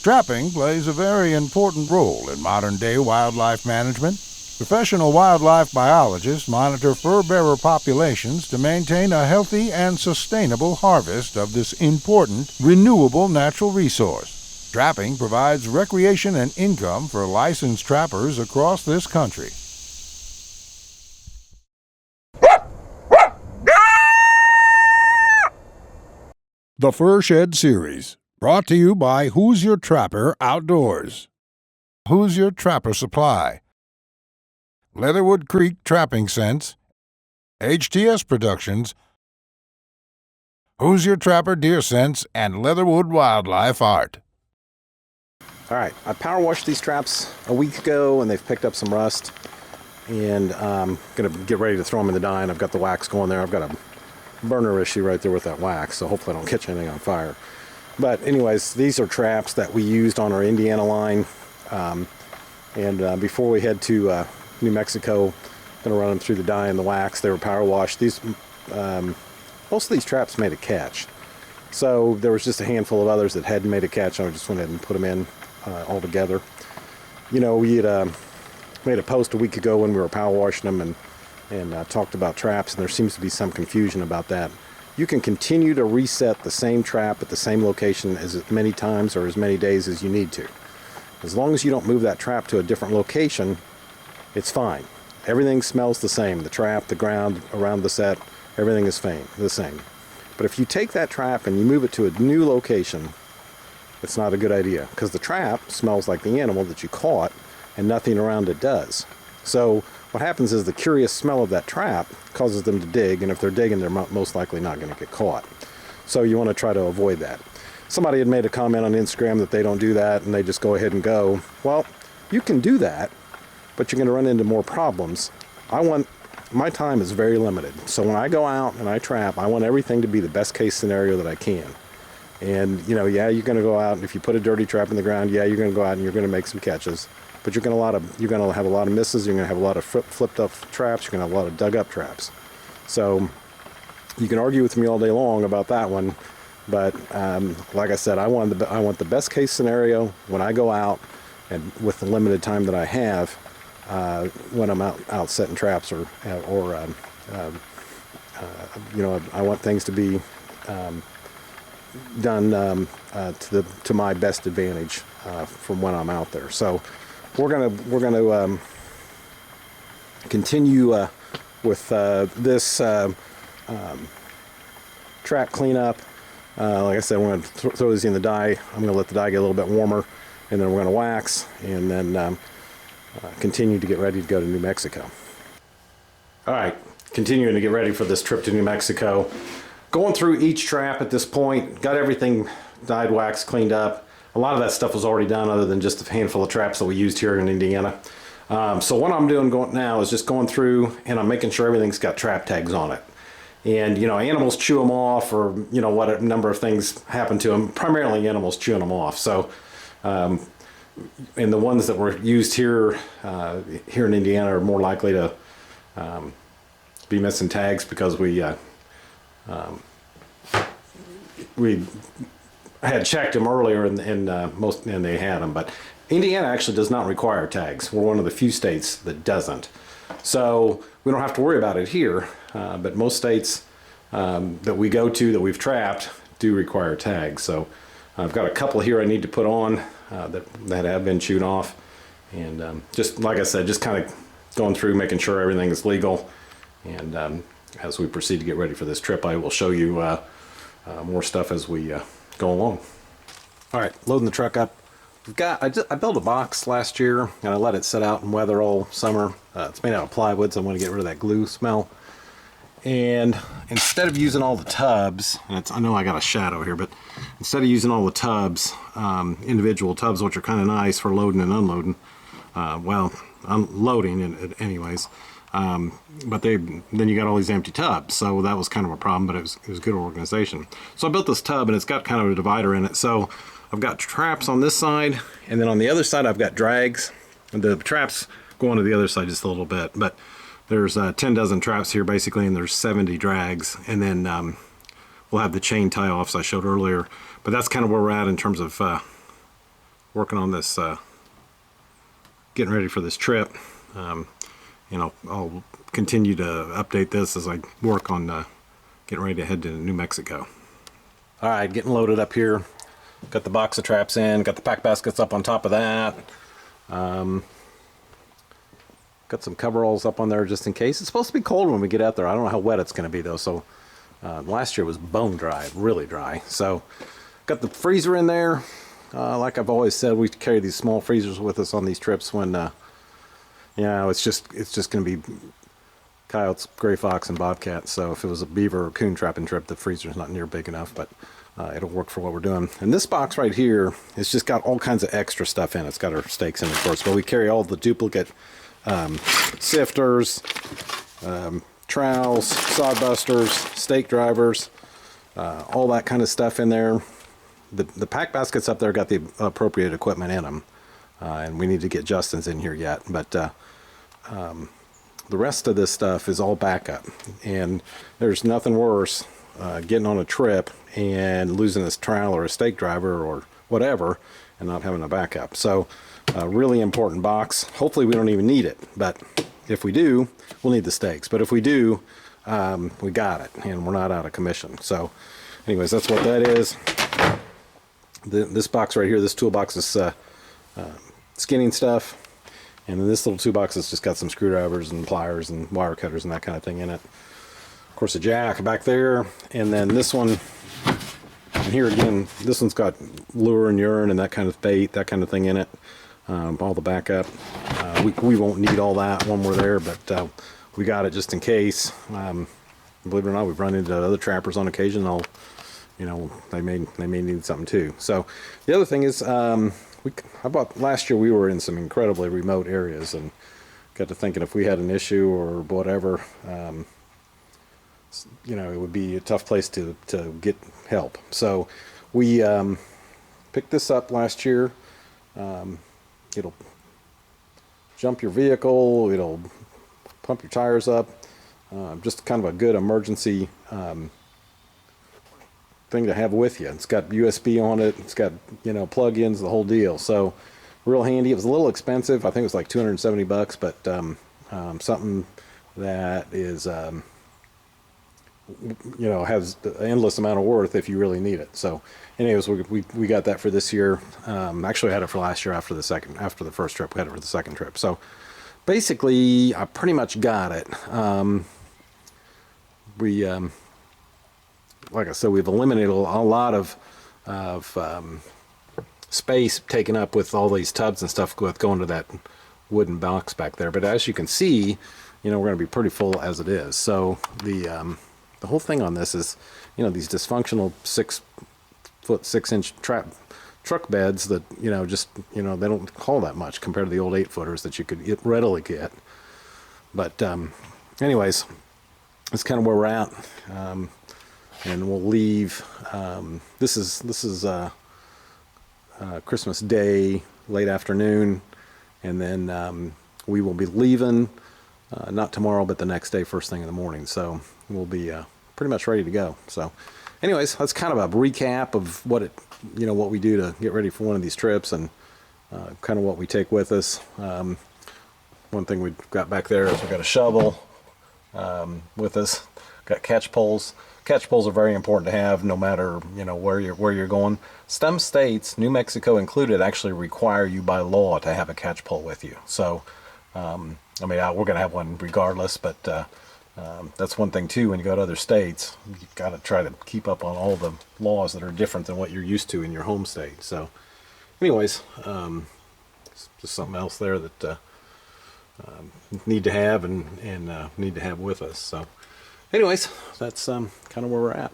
Trapping plays a very important role in modern-day wildlife management. Professional wildlife biologists monitor fur-bearer populations to maintain a healthy and sustainable harvest of this important, renewable natural resource. Trapping provides recreation and income for licensed trappers across this country. The Fur Shed Series, brought to you by Hoosier Trapper Outdoors. Hoosier Trapper Supply, Leatherwood Creek Trapping Scents, HTS Productions, Hoosier Trapper Deer Scents, and Leatherwood Wildlife Art. All right, I power washed these traps a week ago and they've picked up some rust, and I'm gonna get ready to throw them in the dye, and I've got the wax going there. I've got a burner issue right there with that wax, so hopefully I don't catch anything on fire. But anyways, these are traps that we used on our Indiana line, and before we head to New Mexico, gonna run them through the dye and the wax. They were power washed. These most of these traps made a catch, so there was just a handful of others that hadn't made a catch, and I just went ahead and put them in all together. You know, we had made a post a week ago when we were power washing them and talked about traps, and there seems to be some confusion about that. You can continue to reset the same trap at the same location as many times or as many days as you need to. As long as you don't move that trap to a different location, it's fine. Everything smells the same. The trap, the ground, around the set, everything is the same. But if you take that trap and you move it to a new location, it's not a good idea, because the trap smells like the animal that you caught and nothing around it does. So what happens is the curious smell of that trap causes them to dig, and if they're digging, they're most likely not going to get caught. So you want to try to avoid that. Somebody had made a comment on Instagram that they don't do that and they just go ahead and go. Well, you can do that, but you're going to run into more problems. My time is very limited, so when I go out and I trap, I want everything to be the best case scenario that I can. And you know, yeah, you're going to go out, and if you put a dirty trap in the ground, yeah, you're going to go out and you're going to make some catches. But you're going to have a lot of misses. You're going to have a lot of flipped up traps. You're going to have a lot of dug up traps. So you can argue with me all day long about that one, but like I said, I want the best case scenario when I go out, and with the limited time that I have, when I'm out setting traps, or you know, I want things to be done to my best advantage from when I'm out there. So we're gonna continue with this trap cleanup. Like I said, we're gonna throw these in the dye. I'm gonna let the dye get a little bit warmer, and then we're gonna wax, and then continue to get ready to go to New Mexico. All right, continuing to get ready for this trip to New Mexico. Going through each trap at this point, got everything dyed, waxed, cleaned up. A lot of that stuff was already done, other than just a handful of traps that we used here in Indiana. So what I'm doing now is just going through, and I'm making sure everything's got trap tags on it. And you know, animals chew them off, or you know, what a number of things happen to them. Primarily animals chewing them off. So, and the ones that were used here in Indiana are more likely to be missing tags, because we had checked them earlier, and they had them. But Indiana actually does not require tags. We're one of the few states that doesn't. So we don't have to worry about it here. But most states that we go to, that we've trapped, do require tags. So I've got a couple here I need to put on that have been chewed off. And just like I said, just kind of going through, making sure everything is legal. And as we proceed to get ready for this trip, I will show you more stuff as we go along. All right, loading the truck up. I built a box last year, and I let it sit out in weather all summer. It's made out of plywood, so I want to get rid of that glue smell. And instead of using all the tubs, and I know I got a shadow here, but instead of using all the tubs, individual tubs, which are kind of nice for loading and unloading, well, unloading anyways, but then you got all these empty tubs, so that was kind of a problem, but it was good organization. So I built this tub, and it's got kind of a divider in it. So I've got traps on this side, and then on the other side I've got drags, and the traps go on to the other side just a little bit, but there's 10 dozen traps here basically, and there's 70 drags, and then we'll have the chain tie-offs I showed earlier. But that's kind of where we're at in terms of working on this, getting ready for this trip. You know, I'll continue to update this as I work on getting ready to head to New Mexico. All right, getting loaded up here. Got the box of traps in, got the pack baskets up on top of that. Got some coveralls up on there just in case. It's supposed to be cold when we get out there. I don't know how wet it's going to be though. So last year was bone dry, really dry. So got the freezer in there. Like I've always said, we carry these small freezers with us on these trips when, you know, it's just going to be coyotes, gray fox, and bobcats. So if it was a beaver or coon trapping trip, the freezer's not near big enough, but it'll work for what we're doing. And this box right here has just got all kinds of extra stuff in it. It's got our stakes in it, of course, but we carry all the duplicate sifters, trowels, sod busters, stake drivers, all that kind of stuff in there. The pack baskets up there got the appropriate equipment in them, and we need to get Justin's in here yet, but the rest of this stuff is all backup, and there's nothing worse getting on a trip and losing a trowel or a stake driver or whatever and not having a backup. So really important box. Hopefully we don't even need it, but if we do, we'll need the stakes. But if we do, we got it, and we're not out of commission. So anyways, that's what that is. This box right here, this toolbox is skinning stuff, and then this little toolbox has just got some screwdrivers and pliers and wire cutters and that kind of thing in it. Of course, a jack back there, and then this one, and here again, this one's got lure and urine and that kind of bait, that kind of thing in it. All the backup. We won't need all that when we're there, but we got it just in case. Believe it or not, we've run into other trappers on occasion. You know, they may need something too. So the other thing is, how about last year we were in some incredibly remote areas and got to thinking if we had an issue or whatever, you know, it would be a tough place to get help. So we picked this up last year. It'll jump your vehicle, it'll pump your tires up, just kind of a good emergency thing to have with you. It's got USB on it, it's got, you know, plug-ins, the whole deal. So real handy. It was a little expensive. I think it was like 270 bucks, but something that is, you know, has an endless amount of worth if you really need it. So anyways, we got that for this year. Actually I had it for last year after the first trip. We had it for the second trip. So basically I pretty much got it. Like I said, we've eliminated a lot of space taken up with all these tubs and stuff with going to that wooden box back there. But as you can see, you know, we're going to be pretty full as it is. So the whole thing on this is, you know, these dysfunctional 6-foot 6-inch truck beds that, you know, just, you know, they don't haul that much compared to the old 8-footers that you could readily get. But anyways, that's kind of where we're at. And we'll leave. This is Christmas Day, late afternoon, and then we will be leaving not tomorrow, but the next day, first thing in the morning. So we'll be pretty much ready to go. So, anyways, that's kind of a recap of what we do to get ready for one of these trips, and kind of what we take with us. One thing we've got back there is we've got a shovel with us. Got catch poles. Catch poles are very important to have, no matter, you know, where you're going. Some states, New Mexico included, actually require you by law to have a catch pole with you. So, I mean, we're going to have one regardless, but that's one thing too. When you go to other states, you've got to try to keep up on all the laws that are different than what you're used to in your home state. So, anyways, just something else there that need to have and need to have with us. So. Anyways, that's kind of where we're at.